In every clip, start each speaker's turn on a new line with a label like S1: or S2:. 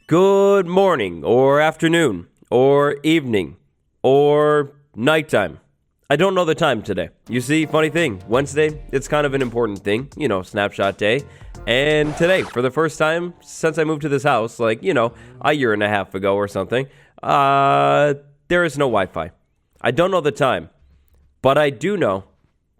S1: Good morning, or afternoon, or evening, or nighttime. I don't know the time today. You see, funny thing, Wednesday, it's kind of an important thing, Snapshot day. And today, for the first time since I moved to this house, a year and a half ago or something, there is no Wi-Fi. I don't know the time, but I do know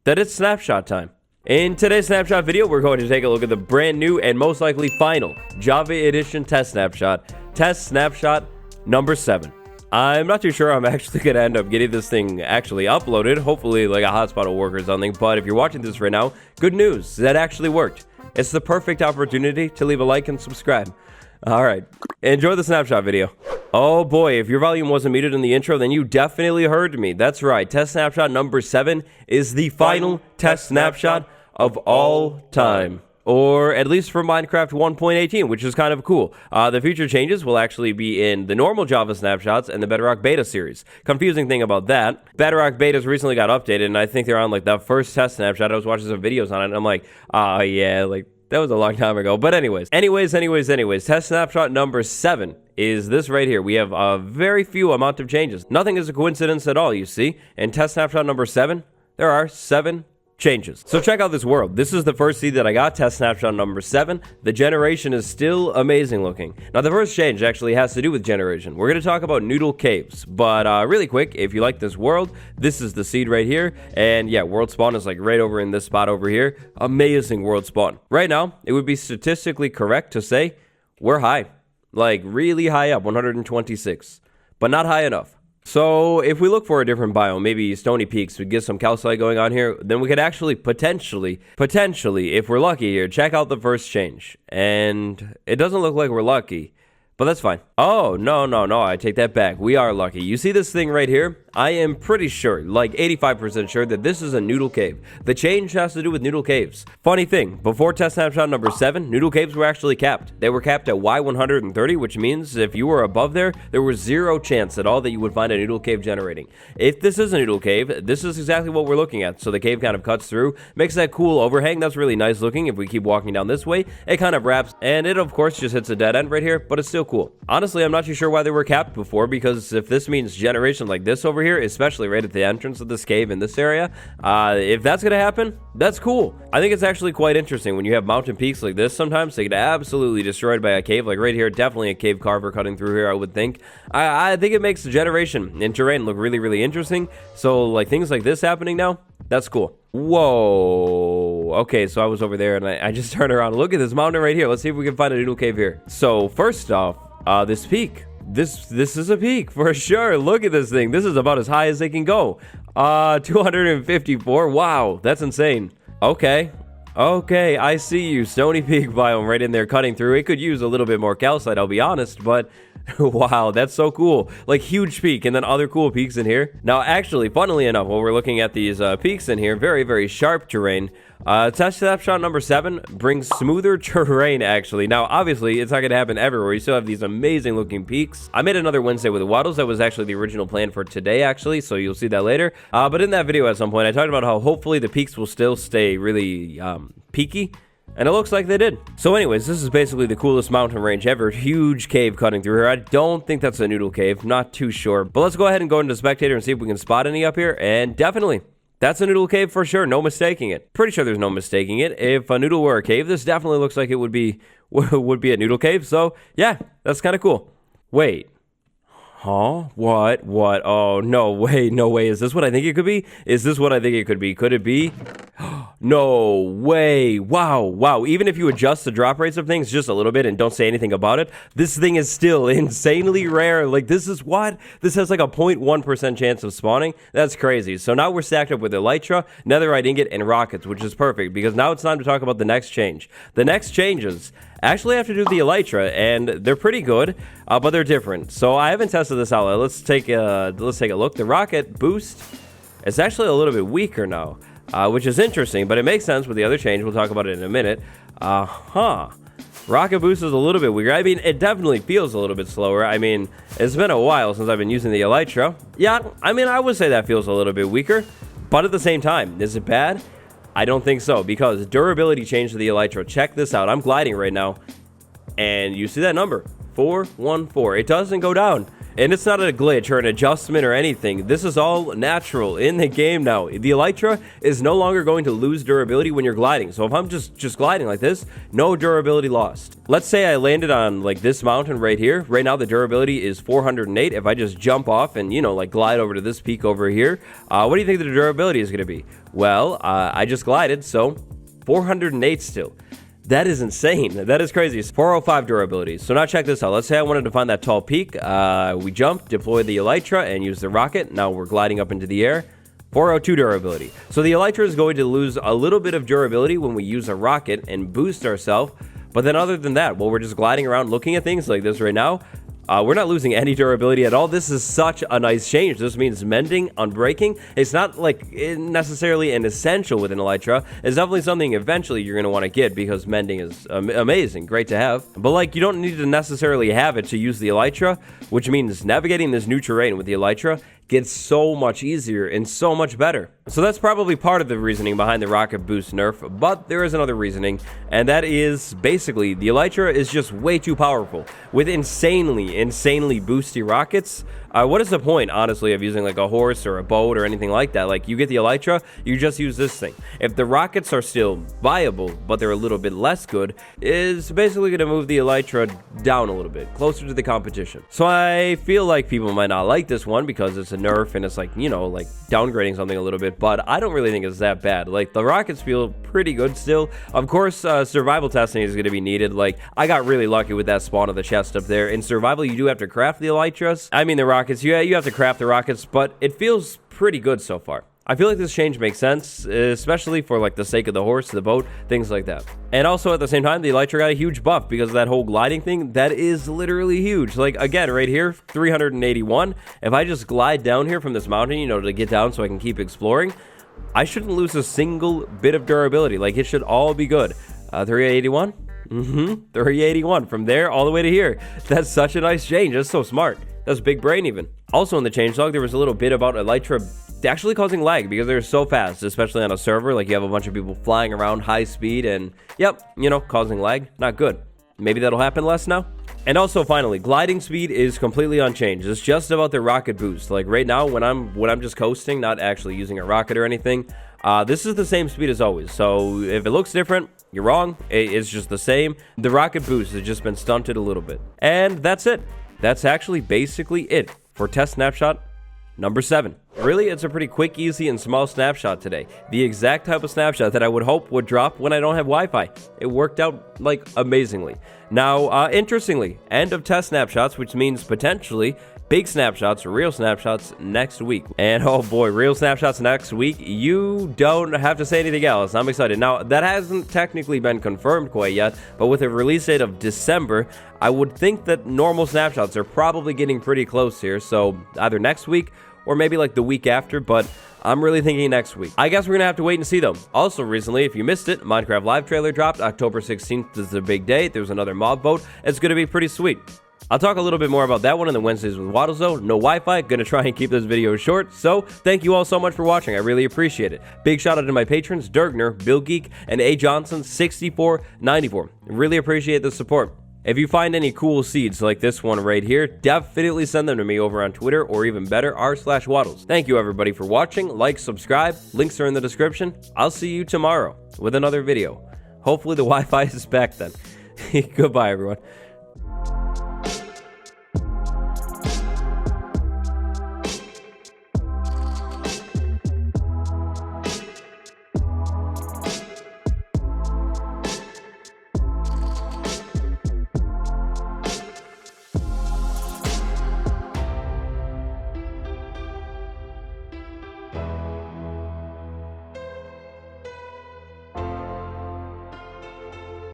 S1: that it's Snapshot time. In today's Snapshot video, we're going to take a look at the brand new and most likely final Java Edition test snapshot number 7. I'm not too sure I'm actually going to end up getting this thing actually uploaded. Hopefully like a hotspot will work or something. But if you're watching this right now, good news, that actually worked. It's the perfect opportunity to leave a like and subscribe. All right, enjoy the Snapshot video. Oh boy, if your volume wasn't muted in the intro, then you definitely heard me. That's right, test snapshot number 7 is the final test snapshot of all time. Or at least for Minecraft 1.18, which is kind of cool. The future changes will actually be in the normal Java snapshots and the Bedrock Beta series. Confusing thing about that, Bedrock Betas recently got updated, and I think they're on like the first test snapshot. I was watching some videos on it, and I'm like, oh yeah, like that was a long time ago. But anyways, test snapshot number 7 is this right here. We have a very few amount of changes. Nothing is a coincidence at all, you see. And test snapshot number 7, there are 7 changes. So check out this world. This is the first seed that I got, test snapshot number 7. The generation is still amazing looking. Now the first change actually has to do with generation. We're going to talk about noodle caves, but really quick, if you like this world, this is the seed right here. And yeah, world spawn is like right over in this spot over here. Amazing world spawn. Right now, it would be statistically correct to say we're high, like really high up, 126, but not high enough. So if we look for a different biome, maybe Stony Peaks, we get some calcite going on here, then we could actually potentially, if we're lucky here, check out the first change. And it doesn't look like we're lucky, but that's fine. Oh, no, I take that back. We are lucky. You see this thing right here? I am pretty sure, like 85% sure, that this is a noodle cave. The change has to do with noodle caves. Funny thing, before test snapshot number 7, noodle caves were actually capped. They were capped at Y130, which means if you were above there, there was zero chance at all that you would find a noodle cave generating. If this is a noodle cave, this is exactly what we're looking at. So the cave kind of cuts through, makes that cool overhang. That's really nice looking. If we keep walking down this way, it kind of wraps, and it of course just hits a dead end right here, but it's still cool. Honestly, I'm not too sure why they were capped before, because if this means generation like this over here, especially right at the entrance of this cave in this area, if that's gonna happen, that's cool. I think it's actually quite interesting when you have mountain peaks like this. Sometimes they get absolutely destroyed by a cave, like right here, definitely a cave carver cutting through here, I would think. I think it makes the generation in terrain look really, really interesting. So like things like this happening now, that's cool. Whoa. Okay, so I was over there and I just turned around. Look at this mountain right here. Let's see if we can find a noodle cave here. So first off, this peak. This is a peak for sure. Look at this thing. This is about as high as they can go. 254. Wow, that's insane. Okay, I see you. Stony Peak biome right in there cutting through. It could use a little bit more calcite, I'll be honest, but wow, that's so cool. Like huge peak and then other cool peaks in here. Now, actually, funnily enough, while we're looking at these peaks in here, very, very sharp terrain. Test snapshot number 7 brings smoother terrain, actually. Now, obviously, it's not going to happen everywhere. You still have these amazing looking peaks. I made another Wednesday with waddles. That was actually the original plan for today, actually, so you'll see that later. But in that video at some point, I talked about how hopefully the peaks will still stay really peaky. And it looks like they did. So anyways, this is basically the coolest mountain range ever. Huge cave cutting through here. I don't think that's a noodle cave. Not too sure. But let's go ahead and go into Spectator and see if we can spot any up here. And definitely, that's a noodle cave for sure. No mistaking it. Pretty sure there's no mistaking it. If a noodle were a cave, this definitely looks like it would be a noodle cave. So yeah, that's kind of cool. Wait. Huh? What? Oh, no way. Is this what I think it could be? Could it be? No way. Wow. Even if you adjust the drop rates of things just a little bit and don't say anything about it, this thing is still insanely rare. Like, this is what? This has like a 0.1% chance of spawning. That's crazy. So now we're stacked up with Elytra, netherite ingot, and rockets, which is perfect because now it's time to talk about the next change. The next changes actually have to do with the Elytra, and they're pretty good, but they're different. So I haven't tested this out. Let's take a look. The rocket boost is actually a little bit weaker now. Which is interesting, but it makes sense with the other change. We'll talk about it in a minute. Rocket boost is a little bit weaker. I mean, it definitely feels a little bit slower. I mean, it's been a while since I've been using the Elytra. Yeah, I mean, I would say that feels a little bit weaker, but at the same time, is it bad? I don't think so, because durability changed to the Elytra. Check this out. I'm gliding right now, and you see that number, 414. It doesn't go down. And it's not a glitch or an adjustment or anything. This is all natural in the game now. The Elytra is no longer going to lose durability when you're gliding. So if I'm just gliding like this, no durability lost. Let's say I landed on like this mountain right here. Right now the durability is 408. If I just jump off and, you know, like glide over to this peak over here, what do you think the durability is going to be? Well, I just glided, so 408 still. That is insane. That is crazy. 405 durability. So now check this out. Let's say I wanted to find that tall peak. We jump, deploy the Elytra, and use the rocket. Now we're gliding up into the air. 402 durability. So the Elytra is going to lose a little bit of durability when we use a rocket and boost ourselves. But then other than that, while we're just gliding around looking at things like this right now, we're not losing any durability at all. This is such a nice change. This means mending, unbreaking. It's not like necessarily an essential with an Elytra. It's definitely something eventually you're going to want to get because mending is amazing, great to have. But like you don't need to necessarily have it to use the Elytra, which means navigating this new terrain with the Elytra gets so much easier and so much better. So that's probably part of the reasoning behind the rocket boost nerf, but there is another reasoning, and that is basically the Elytra is just way too powerful. With insanely boosty rockets, what is the point, honestly, of using like a horse or a boat or anything like that? Like you get the Elytra, you just use this thing. If the rockets are still viable, but they're a little bit less good, is basically going to move the Elytra down a little bit, closer to the competition. So I feel like people might not like this one because it's a nerf and it's like, you know, like downgrading something a little bit, but I don't really think it's that bad. Like the rockets feel pretty good still. Of course, survival testing is going to be needed. Like I got really lucky with that spawn of the chest up there. In survival, you do have to craft the Elytras. I mean the rockets, yeah, you have to craft the rockets, but it feels pretty good so far. I feel like this change makes sense, especially for like the sake of the horse, the boat, things like that. And also at the same time, the Elytra got a huge buff because of that whole gliding thing. That is literally huge. Like again, right here, 381. If I just glide down here from this mountain, you know, to get down so I can keep exploring, I shouldn't lose a single bit of durability. Like it should all be good. 381? 381 from there all the way to here. That's such a nice change. That's so smart. That's big brain even. Also in the changelog, there was a little bit about Elytra actually causing lag because they're so fast, especially on a server. Like you have a bunch of people flying around high speed and yep, you know, causing lag. Not good. Maybe that'll happen less now. And also finally, gliding speed is completely unchanged. It's just about the rocket boost. Like right now when I'm just coasting, not actually using a rocket or anything, this is the same speed as always. So if it looks different, you're wrong. It's just the same. The rocket boost has just been stunted a little bit. And that's it. That's actually basically it for test snapshot number 7. Really, it's a pretty quick, easy, and small snapshot today. The exact type of snapshot that I would hope would drop when I don't have Wi-Fi. It worked out, like, amazingly. Now, interestingly, end of test snapshots, which means potentially big snapshots, real snapshots next week. And oh boy, real snapshots next week. You don't have to say anything else. I'm excited. Now, that hasn't technically been confirmed quite yet, but with a release date of December, I would think that normal snapshots are probably getting pretty close here. So either next week or maybe like the week after, but I'm really thinking next week. I guess we're gonna have to wait and see though. Also recently, if you missed it, Minecraft Live trailer dropped. October 16th is the big day. There's another mob vote. It's gonna be pretty sweet. I'll talk a little bit more about that one in the Wednesdays with Waddles though. No Wi-Fi, gonna try and keep this video short. So thank you all so much for watching. I really appreciate it. Big shout out to my patrons, Dergner, Bill Geek, and A Johnson 6494. Really appreciate the support. If you find any cool seeds like this one right here, definitely send them to me over on Twitter or even better, r/Waddles. Thank you everybody for watching. Like, subscribe. Links are in the description. I'll see you tomorrow with another video. Hopefully the Wi-Fi is back then. Goodbye everyone.